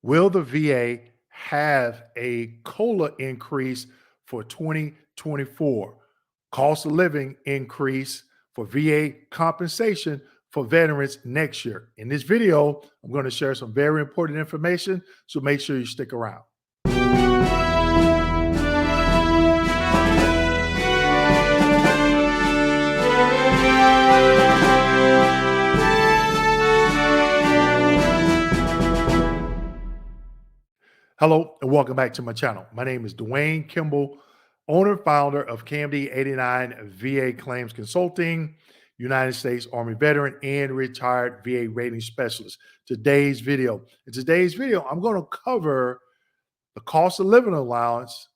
Will the VA have a COLA increase for 2024? Cost of living increase for VA compensation for veterans next year. In this video, I'm going to share some very important information, so make sure you stick around. Hello and welcome back to my channel. My name is Dwayne Kimball, owner and founder of KMD 89 VA Claims Consulting, United States Army veteran and retired VA rating specialist. In today's video, I'm going to cover the cost of living allowance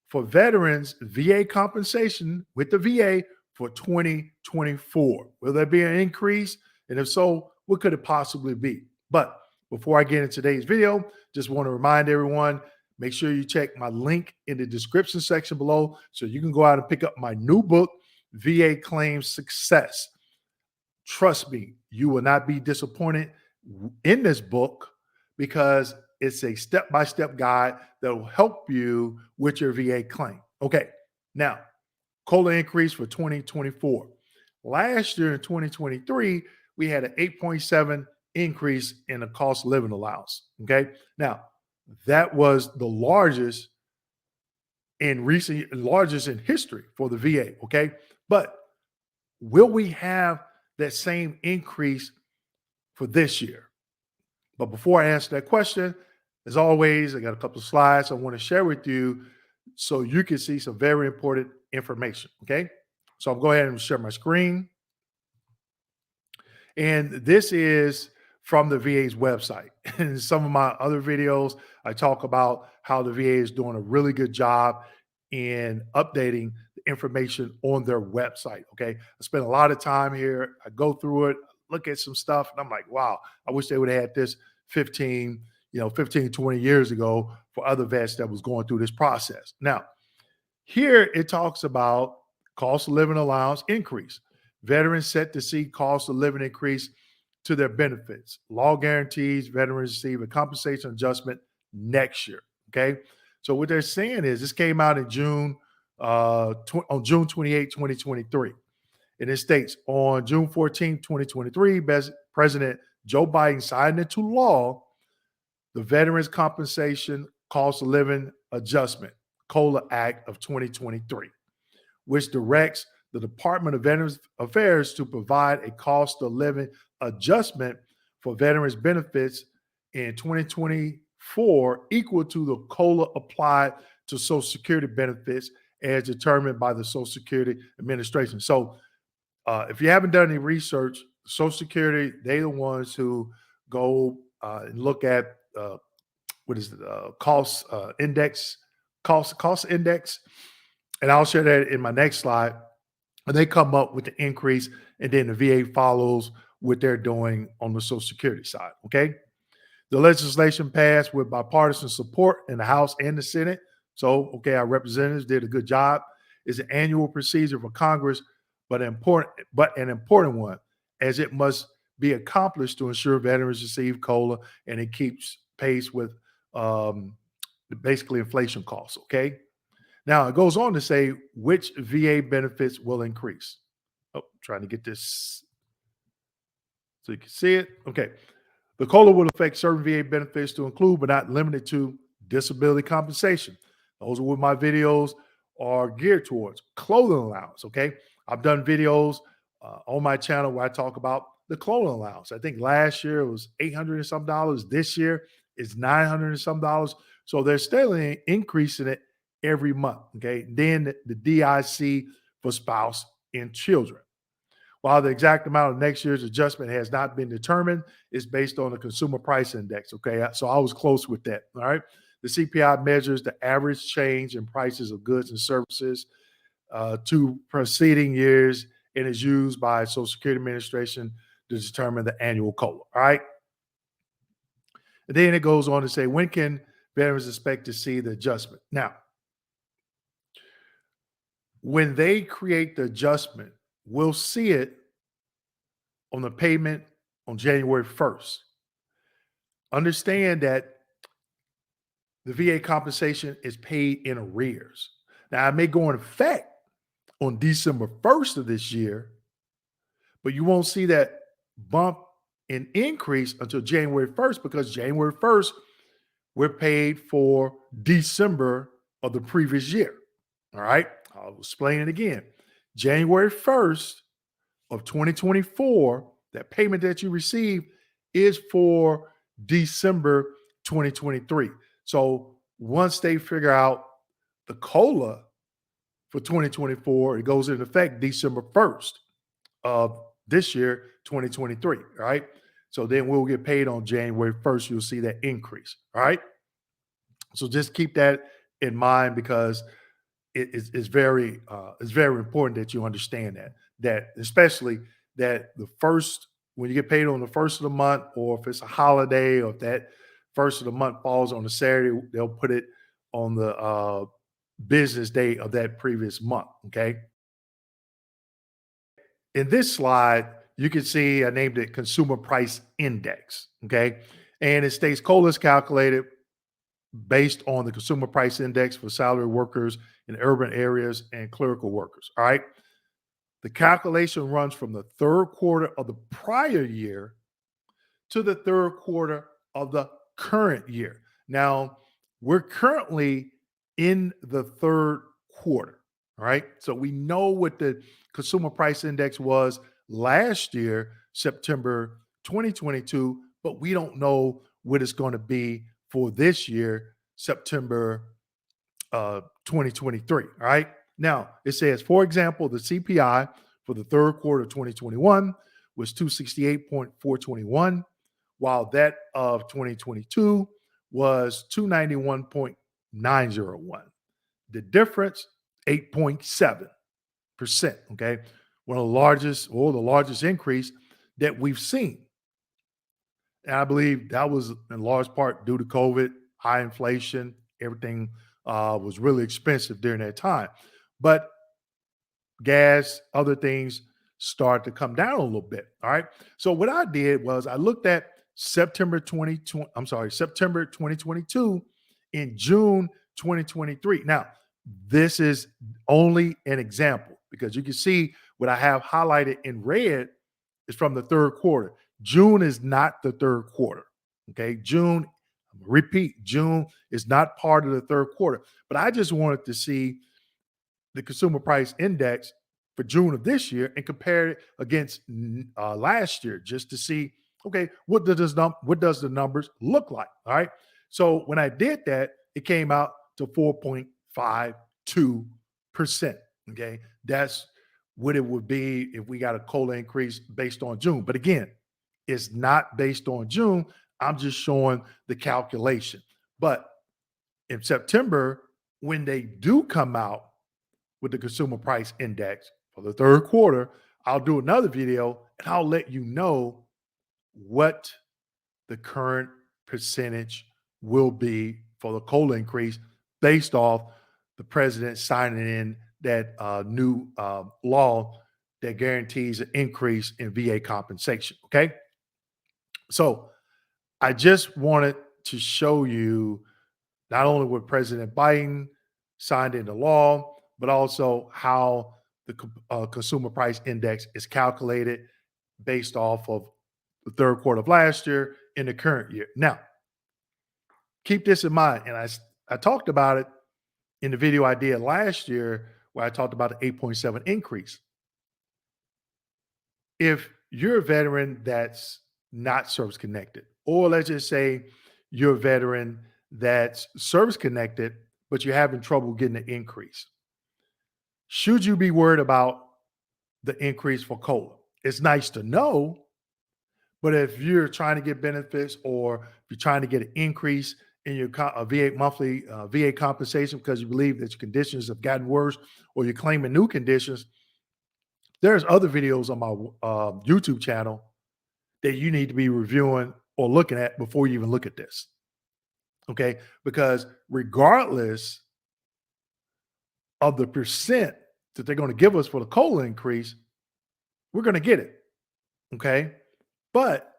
for veterans VA compensation with the VA for 2024. Will there be an increase? And if so, what could it possibly be? But before I get into today's video, just want to remind everyone, make sure you check my link in the description section below so you can go out and pick up my new book, VA Claims Success. Trust me, you will not be disappointed in this book because it's a step-by-step guide that will help you with your VA claim. Okay, now, COLA increase for 2024. Last year in 2023, we had an 8.7 increase in the cost of living allowance. Okay, now that was the largest in history for the VA. Okay, but will we have that same increase for this year? But before I answer that question, as always, I got a couple of slides I want to share with you so you can see some very important information. Okay, so I'll go ahead and share my screen. And this is from the VA's website. In some of my other videos, I talk about how the VA is doing a really good job in updating the information on their website. Okay, I spend a lot of time here. I go through it, look at some stuff, and I'm like, wow, I wish they would have had this 15, 20 years ago for other vets that was going through this process. Now, here it talks about cost of living allowance increase. Veterans set to see cost of living increase to their benefits. Law guarantees veterans receive a compensation adjustment next year. Okay, so what they're saying is this came out in on June 28, 2023. And it states on June 14, 2023, President Joe Biden signed into law the Veterans Compensation Cost of Living Adjustment, COLA Act of 2023, which directs the Department of Veterans Affairs to provide a cost of living adjustment for veterans benefits in 2024 equal to the COLA applied to Social Security benefits as determined by the Social Security Administration. So if you haven't done any research, Social Security, they're the ones who go and look at cost index, and I'll share that in my next slide. And they come up with the increase, and then the VA follows what they're doing on the Social Security side. Okay, the legislation passed with bipartisan support in the House and the Senate. So, okay, our representatives did a good job. It's an annual procedure for Congress, but an important one, as it must be accomplished to ensure veterans receive COLA and it keeps pace with basically inflation costs. Okay. Now it goes on to say which VA benefits will increase. Oh, trying to get this so you can see it. Okay. The COLA will affect certain VA benefits to include, but not limited to, disability compensation. Those are what my videos are geared towards. Clothing allowance. Okay. I've done videos on my channel where I talk about the clothing allowance. I think last year it was $800 and some dollars. This year it's $900 and some dollars. So they're still increasing it every month. Okay. Then the DIC for spouse and children. While the exact amount of next year's adjustment has not been determined, it's based on the consumer price index. Okay. So I was close with that. All right. The CPI measures the average change in prices of goods and services to preceding years and is used by Social Security Administration to determine the annual COLA. All right. And then it goes on to say, when can veterans expect to see the adjustment? Now, when they create the adjustment, we'll see it on the payment on January 1st. Understand that the VA compensation is paid in arrears. Now, it may go in effect on December 1st of this year, but you won't see that bump in increase until January 1st because January 1st, we're paid for December of the previous year. All right. I'll explain it again. January 1st of 2024, that payment that you receive is for December 2023. So once they figure out the COLA for 2024, it goes into effect December 1st of this year, 2023. All right. So then we'll get paid on January 1st. You'll see that increase. All right. So just keep that in mind because it's very important that you understand that especially that the first when you get paid on the first of the month, or if it's a holiday, or if that first of the month falls on a Saturday, they'll put it on the business day of that previous month. Okay. In this slide, you can see I named it Consumer Price Index. Okay. And it states COLA is calculated based on the Consumer Price Index for salary workers in urban areas and clerical workers. All right. The calculation runs from the third quarter of the prior year to the third quarter of the current year. Now, we're currently in the third quarter. All right. So we know what the Consumer Price Index was last year, September 2022, but we don't know what it's going to be for this year, September 2023. All right. Now it says, for example, the CPI for the third quarter of 2021 was 268.421, while that of 2022 was 291.901. The difference, 8.7%. Okay. One of the largest, or the largest increase that we've seen. And I believe that was in large part due to COVID, high inflation, everything was really expensive during that time. But gas, other things start to come down a little bit. All right. So what I did was I looked at September 2022 in June 2023. Now, this is only an example because you can see what I have highlighted in red is from the third quarter. June is not the third quarter. Okay. June, repeat, June is not part of the third quarter. But I just wanted to see the Consumer Price Index for June of this year and compare it against last year just to see, okay, what does the numbers look like? All right. So when I did that, it came out to 4.52%. Okay. That's what it would be if we got a COLA increase based on June. But again, it's not based on June. I'm just showing the calculation. But in September, when they do come out with the Consumer Price Index for the third quarter, I'll do another video and I'll let you know what the current percentage will be for the COLA increase based off the president signing in that new law that guarantees an increase in VA compensation. Okay. So I just wanted to show you not only what President Biden signed into law, but also how the Consumer Price Index is calculated based off of the third quarter of last year in the current year. Now, keep this in mind. And I talked about it in the video I did last year where I talked about the 8.7 increase. If you're a veteran that's not service connected, or let's just say you're a veteran that's service connected, but you're having trouble getting an increase, should you be worried about the increase for COLA? It's nice to know, but if you're trying to get benefits or if you're trying to get an increase in your VA monthly VA compensation because you believe that your conditions have gotten worse or you're claiming new conditions, there's other videos on my YouTube channel that you need to be reviewing or looking at before you even look at this. Okay, because regardless of the percent that they're going to give us for the COLA increase, we're going to get it. Okay, but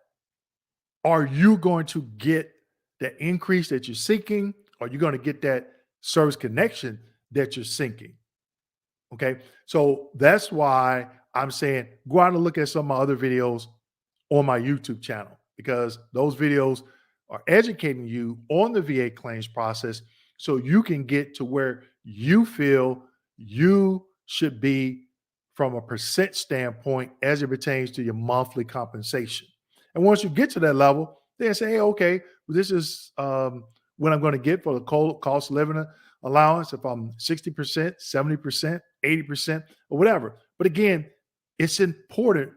are you going to get the increase that you're seeking, are you going to get that service connection that you're seeking? Okay. So that's why I'm saying go out and look at some of my other videos on my YouTube channel, because those videos are educating you on the VA claims process so you can get to where you feel you should be from a percent standpoint as it pertains to your monthly compensation. And once you get to that level, then say, hey, okay, well, this is what I'm going to get for the cost of living allowance if I'm 60%, 70%, 80%, or whatever. But again, it's important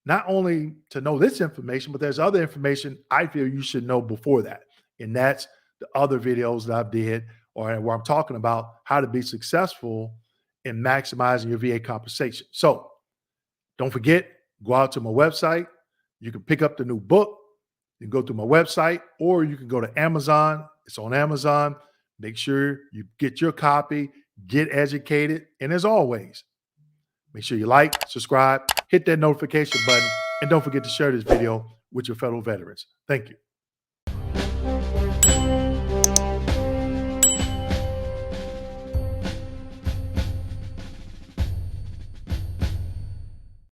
not only to know this information, but there's other information I feel you should know before that. And that's the other videos that I've did or where I'm talking about how to be successful in maximizing your VA compensation. So don't forget, go out to my website. You can pick up the new book. You can go to my website, or you can go to Amazon. It's on Amazon. Make sure you get your copy, get educated. And as always, make sure you like, subscribe, hit that notification button, and don't forget to share this video with your fellow veterans. Thank you.